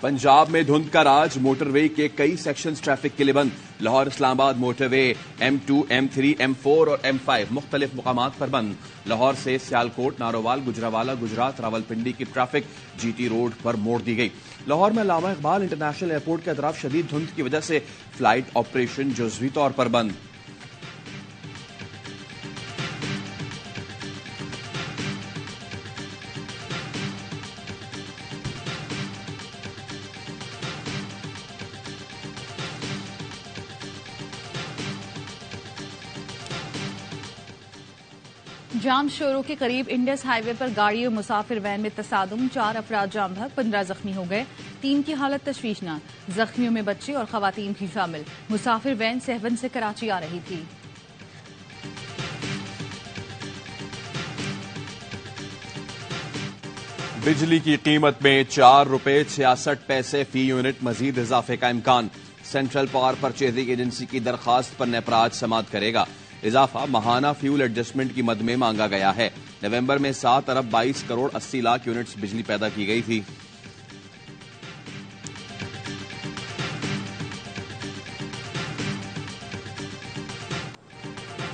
پنجاب میں دھند کا راج، موٹر وے کے کئی سیکشنز ٹریفک کے لیے بند۔ لاہور اسلام آباد موٹر وے M2 M3 M4 اور M5 مختلف مقامات پر بند۔ لاہور سے سیالکوٹ، نارووال، گجرانوالہ، گجرات، راولپنڈی کی ٹریفک GT روڈ پر موڑ دی گئی۔ لاہور میں علامہ اقبال انٹرنیشنل ایئرپورٹ کے اطراف شدید دھند کی وجہ سے فلائٹ آپریشن جزوی طور پر بند۔ جام شورو کے قریب انڈس ہائی وے پر گاڑی اور مسافر وین میں تصادم، 4 افراد جام بھگ، 15 زخمی ہو گئے، 3 کی حالت تشویشناک، زخمیوں میں بچے اور خواتین بھی شامل۔ مسافر وین سہون سے کراچی آ رہی تھی۔ بجلی کی قیمت میں 4 روپے 66 پیسے فی یونٹ مزید اضافے کا امکان۔ سینٹرل پاور پرچیزنگ ایجنسی کی درخواست پر نیپراج سماعت کرے گا۔ اضافہ ماہانہ فیول ایڈجسٹمنٹ کی مد میں مانگا گیا ہے۔ نومبر میں 7 ارب 22 کروڑ 80 لاکھ یونٹس بجلی پیدا کی گئی تھی۔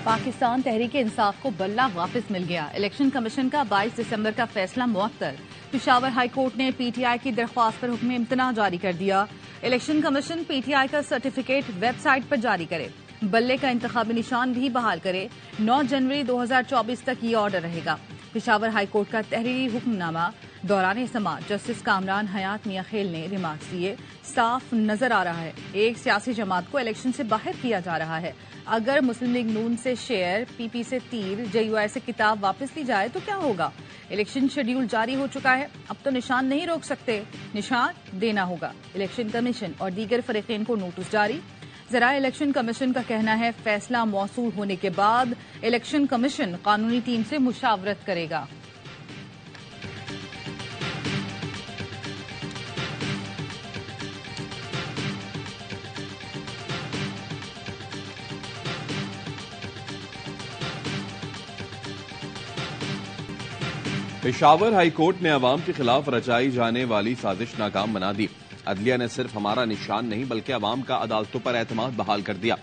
پاکستان تحریک انصاف کو بلہ واپس مل گیا۔ الیکشن کمیشن کا 22 دسمبر کا فیصلہ معطل۔ پشاور ہائی کورٹ نے PTI کی درخواست پر حکم امتناع جاری کر دیا۔ الیکشن کمیشن PTI کا سرٹیفکیٹ ویب سائٹ پر جاری کرے، بلے کا انتخابی نشان بھی بحال کرے۔ 9 جنوری 2024 تک یہ آرڈر رہے گا۔ پشاور ہائی کورٹ کا تحریری حکم نامہ دوران سماعت جسٹس کامران حیات میاں خیل نے ریمارکس دیے۔ صاف نظر آ رہا ہے ایک سیاسی جماعت کو الیکشن سے باہر کیا جا رہا ہے۔ اگر مسلم لیگ نون سے شیئر، PP سے تیر، JUI سے کتاب واپس لی جائے تو کیا ہوگا؟ الیکشن شیڈیول جاری ہو چکا ہے، اب تو نشان نہیں روک سکتے، نشان دینا ہوگا۔ الیکشن کمیشن اور دیگر فریقین کو نوٹس جاری۔ ذرائع الیکشن کمیشن کا کہنا ہے فیصلہ موصول ہونے کے بعد الیکشن کمیشن قانونی ٹیم سے مشاورت کرے گا۔ پشاور ہائی کورٹ نے عوام کے خلاف رچائی جانے والی سازش ناکام بنا دی۔ عدلیہ نے صرف ہمارا نشان نہیں بلکہ عوام کا عدالتوں پر اعتماد بحال کر دیا۔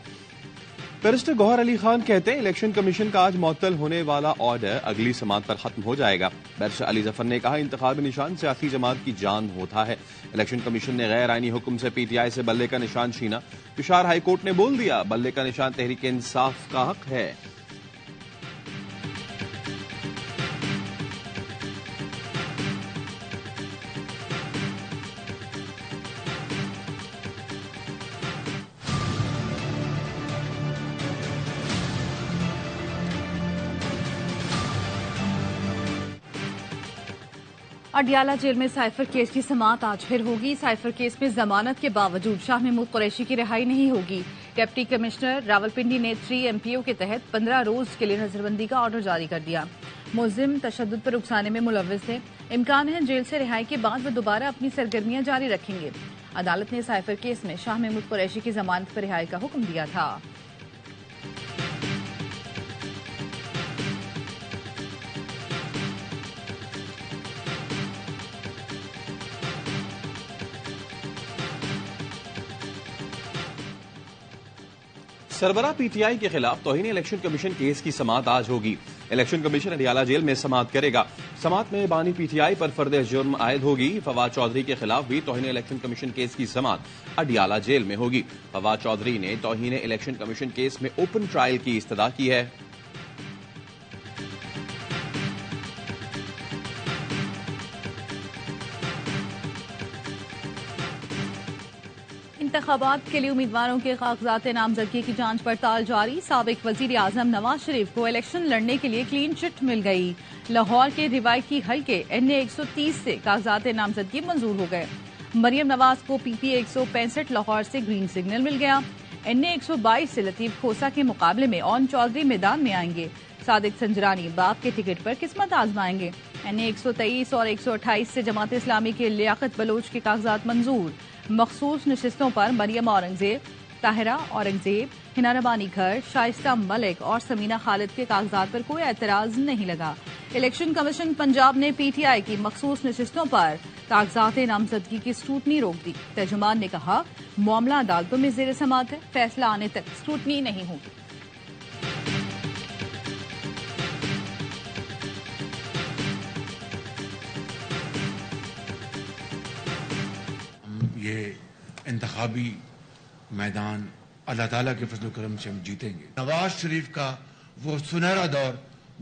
بیرسٹر گوہر علی خان کہتے ہیں الیکشن کمیشن کا آج معطل ہونے والا آرڈر اگلی سماعت پر ختم ہو جائے گا۔ بیرسٹر علی ظفر نے کہا انتخابی نشان سیاسی جماعت کی جان ہوتا ہے۔ الیکشن کمیشن نے غیر آئینی حکم سے PTI سے بلے کا نشان چھینا۔ پشاور ہائی کورٹ نے بول دیا بلے کا نشان تحریک انصاف کا حق ہے۔ اڈیالہ جیل میں سائفر کیس کی سماعت آج پھر ہوگی۔ سائفر کیس میں ضمانت کے باوجود شاہ محمود قریشی کی رہائی نہیں ہوگی۔ ڈپٹی کمشنر راولپنڈی نے 3 MPO کے تحت 15 روز کے لیے نظر بندی کا آرڈر جاری کر دیا۔ ملزم تشدد پر اکسانے میں ملوث تھے۔ امکان ہے جیل سے رہائی کے بعد وہ دوبارہ اپنی سرگرمیاں جاری رکھیں گے۔ عدالت نے سائفر کیس میں شاہ محمود قریشی کی ضمانت پر رہائی کا حکم دیا تھا۔ سربراہ PTI کے خلاف توہین الیکشن کمیشن کیس کی سماعت آج ہوگی۔ الیکشن کمیشن اڈیالہ جیل میں سماعت کرے گا۔ سماعت میں بانی PTI پر فرد جرم عائد ہوگی۔ فواد چودھری کے خلاف بھی توہین الیکشن کمیشن کیس کی سماعت اڈیالہ جیل میں ہوگی۔ فواد چودھری نے توہین الیکشن کمیشن کیس میں اوپن ٹرائل کی استدعا کی ہے۔ انتخابات کے لیے امیدواروں کے کاغذات نامزدگی کی جانچ پڑتال جاری۔ سابق وزیر اعظم نواز شریف کو الیکشن لڑنے کے لیے کلین چٹ مل گئی۔ لاہور کے روایتی حلقے NA 130 سے کاغذات نامزدگی منظور ہو گئے۔ مریم نواز کو PP 165 لاہور سے گرین سگنل مل گیا۔ NA 122 سے لطیف کھوسہ کے مقابلے میں اون چودھری میدان میں آئیں گے۔ صادق سنجرانی باپ کے ٹکٹ پر قسمت آزمائیں گے۔ NA 123 اور 128 سے جماعت اسلامی کے لیاقت بلوچ کے کاغذات منظور۔ مخصوص نشستوں پر مریم اورنگزیب، طاہرہ اورنگزیب، ہنا ربانی گھر، شائستہ ملک اور سمینہ خالد کے کاغذات پر کوئی اعتراض نہیں لگا۔ الیکشن کمیشن پنجاب نے پی ٹی آئی کی مخصوص نشستوں پر کاغذات نامزدگی کی اسکروٹنی روک دی. ترجمان نے کہا معاملہ عدالتوں میں زیر سماعت ہے، فیصلہ آنے تک اسکروٹنی نہیں ہوگی. یہ انتخابی میدان اللہ تعالیٰ کے فضل و کرم سے ہم جیتیں گے. نواز شریف کا وہ سنہرا دور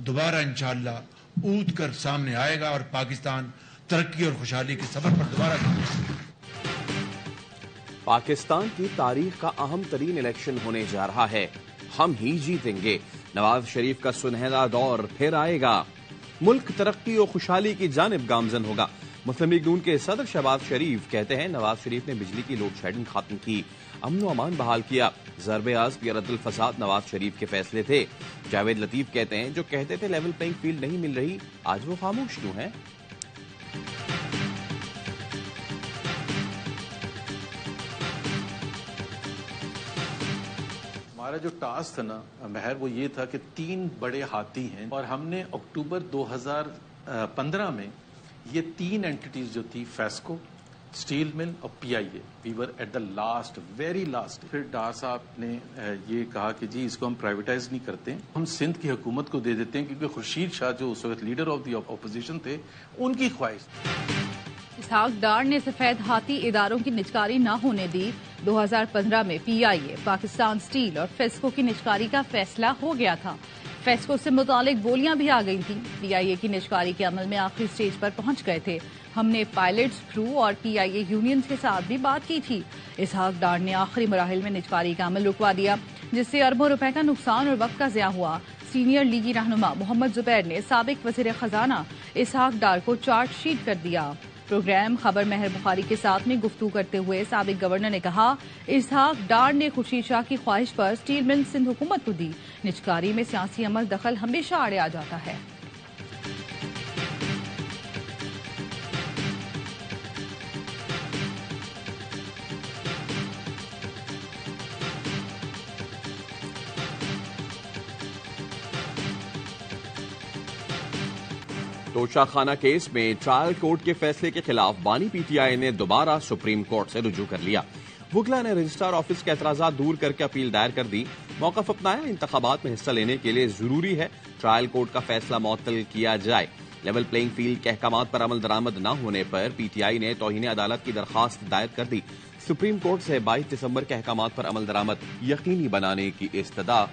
دوبارہ انشاءاللہ اونٹ کر سامنے آئے گا اور پاکستان ترقی اور خوشحالی کے سفر پر دوبارہ جائے. پاکستان کی تاریخ کا اہم ترین الیکشن ہونے جا رہا ہے، ہم ہی جیتیں گے. نواز شریف کا سنہرا دور پھر آئے گا، ملک ترقی اور خوشحالی کی جانب گامزن ہوگا. مسلم لیگ نون کے صدر شہباز شریف کہتے ہیں نواز شریف نے بجلی کی لوڈ شیڈنگ ختم کی، امن و امان بحال کیا. ضرب عزم یا رد الفساد نواز شریف کے فیصلے تھے. جاوید لطیف کہتے ہیں جو کہتے تھے لیول پلینگ فیلڈ نہیں مل رہی، آج وہ خاموش کیوں ہیں؟ ہمارا جو ٹاسک تھا نا مہر، وہ یہ تھا کہ 3 بڑے ہاتھی ہیں اور ہم نے اکتوبر 2015 میں یہ 3 اینٹیز جو تھی، فیسکو، اسٹیل مل اور P I A, we were at the last, very last. پھر ڈار صاحب نے یہ کہا کہ جی اس کو ہم پرائیویٹائز نہیں کرتے، ہم سندھ کی حکومت کو دے دیتے ہیں، کیونکہ خورشید شاہ جو اس وقت لیڈر آف دی اپوزیشن تھے، ان کی خواہش. اسحاق ڈار نے سفید ہاتھی اداروں کی نجکاری نہ ہونے دی. 2015 میں پی آئی اے، پاکستان اسٹیل اور فیسکو کی نجکاری کا فیصلہ ہو گیا تھا. فیسکو سے متعلق بولیاں بھی آ گئی تھیں. پی آئی اے کی نجکاری کے عمل میں آخری سٹیج پر پہنچ گئے تھے. ہم نے پائلٹس، کرو اور پی آئی اے یونینز کے ساتھ بھی بات کی تھی. اسحاق ڈار نے آخری مراحل میں نجکاری کا عمل رکوا دیا، جس سے اربوں روپے کا نقصان اور وقت کا ضیاع ہوا. سینئر لیگی رہنما محمد زبیر نے سابق وزیر خزانہ اسحاق ڈار کو چارج شیٹ کر دیا. پروگرام خبر مہر بخاری کے ساتھ میں گفتگو کرتے ہوئے سابق گورنر نے کہا اسحاق ڈار نے خورشید شاہ کی خواہش پر اسٹیل مل سندھ حکومت کو دی. نجکاری میں سیاسی عمل دخل ہمیشہ آڑے آ جاتا ہے. توشہ خانہ کیس میں ٹرائل کورٹ کے فیصلے کے خلاف بانی پی ٹی آئی نے دوبارہ سپریم کورٹ سے رجوع کر لیا. وکلا نے رجسٹرار آفس کے اعتراضات دور کر کے اپیل دائر کر دی. موقف اپنایا، انتخابات میں حصہ لینے کے لیے ضروری ہے ٹرائل کورٹ کا فیصلہ معطل کیا جائے. لیول پلینگ فیلڈ کے احکامات پر عمل درآمد نہ ہونے پر پی ٹی آئی نے توہین عدالت کی درخواست دائر کر دی. سپریم کورٹ سے 22 دسمبر کے احکامات پر عمل درآمد یقینی بنانے کی استدعا.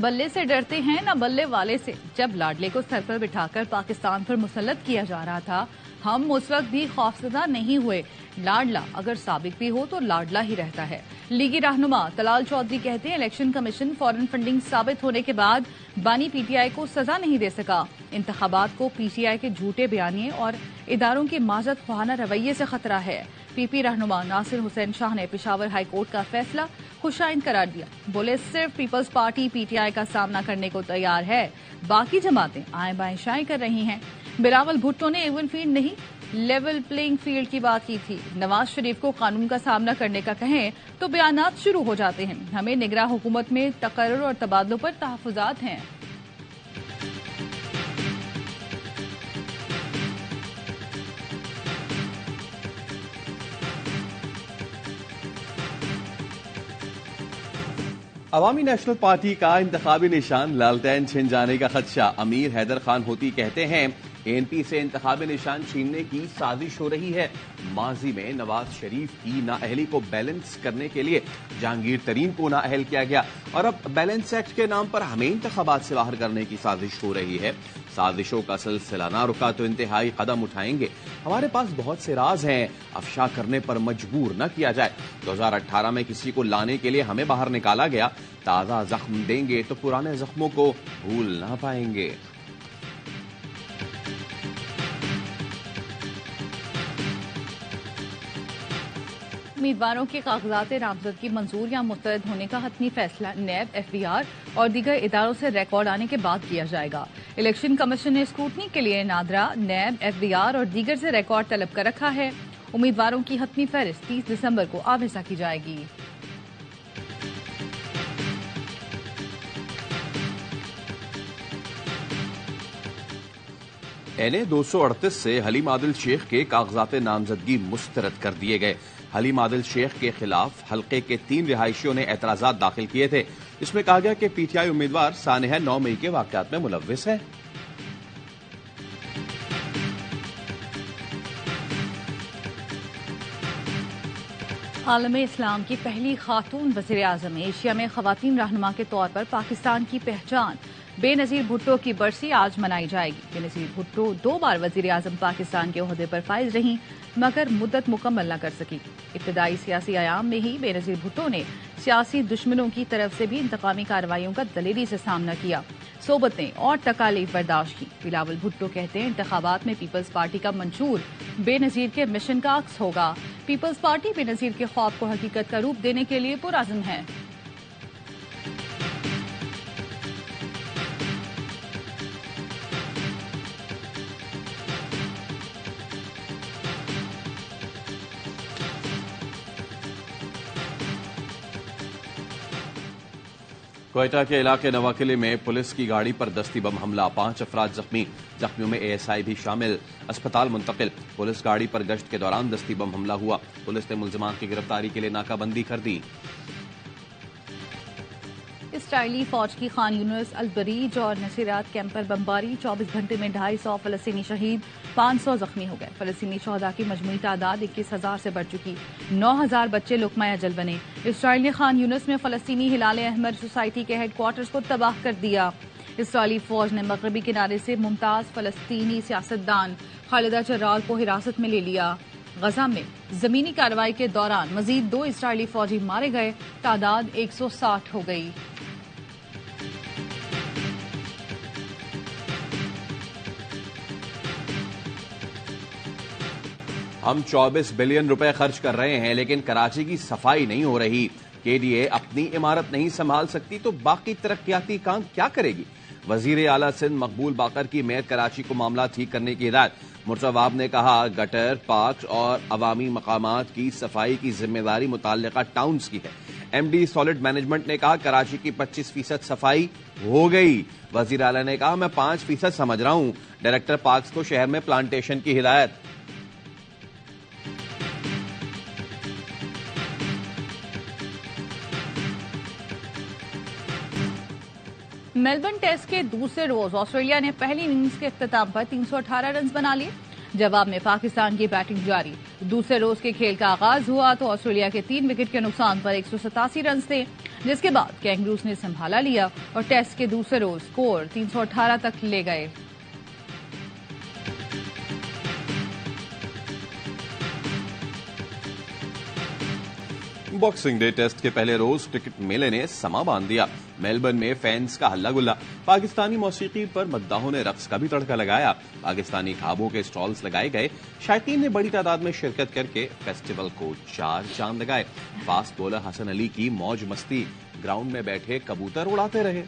بلے سے ڈرتے ہیں نہ بلے والے سے. جب لاڈلے کو سر پر بٹھا کر پاکستان پر مسلط کیا جا رہا تھا، ہم اس وقت بھی خوفزدہ نہیں ہوئے. لاڈلا اگر سابق بھی ہو تو لاڈلا ہی رہتا ہے. لیگی رہنما طلال چودھری کہتے ہیں الیکشن کمیشن فارن فنڈنگ ثابت ہونے کے بعد بانی پی ٹی آئی کو سزا نہیں دے سکا. انتخابات کو پی ٹی آئی کے جھوٹے بیانیے اور اداروں کے معذرت خواہانہ رویے سے خطرہ ہے. پی پی رہنما ناصر حسین شاہ نے پشاور ہائی کورٹ کا فیصلہ خوشائند قرار دیا. بولے صرف Peoples Party P T I کا سامنا کرنے کو تیار ہے، باقی جماعتیں آئیں بائیں شائیں کر رہی ہیں. بلاول بھٹو نے ایون فیلڈ نہیں لیول پلینگ فیلڈ کی بات کی تھی. نواز شریف کو قانون کا سامنا کرنے کا کہیں تو بیانات شروع ہو جاتے ہیں. ہمیں نگراں حکومت میں تقرر اور تبادلوں پر تحفظات ہیں. عوامی نیشنل پارٹی کا انتخابی نشان لالٹین چھن جانے کا خدشہ. امیر حیدر خان ہوتی کہتے ہیں اے این پی سے انتخابی نشان چھیننے کی سازش ہو رہی ہے. ماضی میں نواز شریف کی نااہلی کو بیلنس کرنے کے لیے جہانگیر ترین کو نااہل کیا گیا اور اب بیلنس ایکٹ کے نام پر ہمیں انتخابات سے باہر کرنے کی سازش ہو رہی ہے. سازشوں کا سلسلہ نہ رکا تو انتہائی قدم اٹھائیں گے. ہمارے پاس بہت سے راز ہیں، افشا کرنے پر مجبور نہ کیا جائے. 2018 میں کسی کو لانے کے لیے ہمیں باہر نکالا گیا. تازہ زخم دیں گے تو پرانے زخموں کو بھول نہ پائیں گے. امیدواروں کے کاغذات نامزدگی منظور یا مسترد ہونے کا حتمی فیصلہ نیب، ایف بی آر اور دیگر اداروں سے ریکارڈ آنے کے بعد کیا جائے گا. الیکشن کمیشن نے اسکروٹنی کے لیے NADRA, NAB, F B R اور دیگر سے ریکارڈ طلب کر رکھا ہے. امیدواروں کی حتمی فہرست 30 دسمبر کو آویزہ کی جائے گی۔ NA 238 سے حلیم عادل شیخ کے کاغذات نامزدگی مسترد کر دیے گئے۔ حلیم عادل شیخ کے خلاف حلقے کے 3 رہائشیوں نے اعتراضات داخل کیے تھے۔ اس میں کہا گیا کہ PTI امیدوار سانحہ 9 مئی کے واقعات میں ملوث ہے۔ عالم اسلام کی پہلی خاتون وزیر اعظم، ایشیا میں خواتین رہنما کے طور پر پاکستان کی پہچان بے نظیر بھٹو کی برسی آج منائی جائے گی۔ بے نظیر بھٹو 2 بار وزیر اعظم پاکستان کے عہدے پر فائز رہیں مگر مدت مکمل نہ کر سکی۔ ابتدائی سیاسی ایام میں ہی بے نظیر بھٹو نے سیاسی دشمنوں کی طرف سے بھی انتقامی کارروائیوں کا دلیری سے سامنا کیا، صحبتیں اور تکالیف برداشت کی۔ بلاول بھٹو کہتے ہیں انتخابات میں پیپلز پارٹی کا منشور بے نظیر کے مشن کا عکس ہوگا۔ پیپلز پارٹی بے نظیر کے خواب کو حقیقت کا روپ دینے کے لیے پرعزم ہے۔ کوئٹہ کے علاقے نواقلی میں پولیس کی گاڑی پر دستی بم حملہ، 5 افراد زخمی، زخمیوں میں ASI بھی شامل، اسپتال منتقل۔ پولیس گاڑی پر گشت کے دوران دستی بم حملہ ہوا، پولیس نے ملزمان کی گرفتاری کے لیے ناکہ بندی کر دی۔ اسرائیلی فوج کی خان یونس، البریج اور نصیرات کیمپ پر بمباری، 24 گھنٹے میں 250 فلسطینی شہید، 500 زخمی ہو گئے۔ فلسطینی شہداء کی مجموعی تعداد 21,000 سے بڑھ چکی، 9,000 بچے لقمہ اجل بنے۔ اسرائیل نے خان یونس میں فلسطینی ہلال احمر سوسائٹی کے ہیڈ کوارٹرز کو تباہ کر دیا۔ اسرائیلی فوج نے مغربی کنارے سے ممتاز فلسطینی سیاستدان خالدہ جرار کو حراست میں لے لیا۔ غزہ میں زمینی کارروائی کے دوران مزید 2 اسرائیلی فوجی مارے گئے، تعداد 160 ہو گئی۔ ہم 24 بلین روپے خرچ کر رہے ہیں لیکن کراچی کی صفائی نہیں ہو رہی۔ KDA اپنی عمارت نہیں سنبھال سکتی تو باقی ترقیاتی کام کیا کرے گی؟ وزیر اعلیٰ سندھ مقبول باقر کی میئر کراچی کو معاملہ ٹھیک کرنے کی ہدایت۔ مرزاواب نے کہا گٹر، پارکس اور عوامی مقامات کی صفائی کی ذمہ داری متعلقہ ٹاؤنز کی ہے۔ MD سالڈ مینجمنٹ نے کہا کراچی کی 25% صفائی ہو گئی۔ وزیر اعلیٰ نے کہا میں 5% سمجھ رہا ہوں۔ ڈائریکٹر پارکس کو شہر میں پلانٹیشن کی ہدایت۔ میلبرن ٹیسٹ کے دوسرے روز آسٹریلیا نے پہلی اننگز کے اختتام پر 318 رنز بنا لیے۔ جواب میں پاکستان کی بیٹنگ جاری۔ دوسرے روز کے کھیل کا آغاز ہوا تو آسٹریلیا کے 3 وکٹ کے نقصان پر 187 رنز تھے، جس کے بعد کینگروز نے سنبھالا لیا اور ٹیسٹ کے دوسرے روز سکور 318 تک لے گئے۔ باکسنگ ڈے ٹیسٹ کے پہلے روز کرکٹ میلے نے سما باندھ دیا۔ میلبرن میں فینس کا ہلہ گلا، پاکستانی موسیقی پر مداحوں نے رقص کا بھی تڑکا لگایا، پاکستانی کھابوں کے سٹالز لگائے گئے، شائقین نے بڑی تعداد میں شرکت کر کے فیسٹیول کو 4 چاند لگائے۔ فاسٹ بولر حسن علی کی موج مستی، گراؤنڈ میں بیٹھے کبوتر اڑاتے رہے۔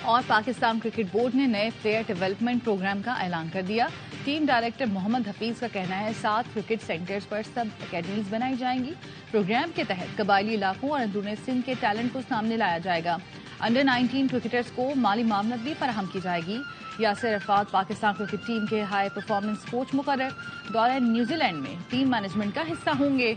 اور پاکستان کرکٹ بورڈ نے نئے پلیئر ڈیولپمنٹ پروگرام کا اعلان کر دیا۔ ٹیم ڈائریکٹر محمد حفیظ کا کہنا ہے 7 کرکٹ سینٹرز پر سب اکیڈمیز بنائی جائیں گی۔ پروگرام کے تحت قبائلی علاقوں اور اندرون سندھ کے ٹیلنٹ کو سامنے لایا جائے گا۔ انڈر 19 کرکٹرز کو مالی معاونت بھی فراہم کی جائے گی۔ یاسر عرفات پاکستان کرکٹ ٹیم کے ہائی پرفارمنس کوچ مقرر، دورہ نیوزی لینڈ میں ٹیم مینجمنٹ کا حصہ ہوں گے۔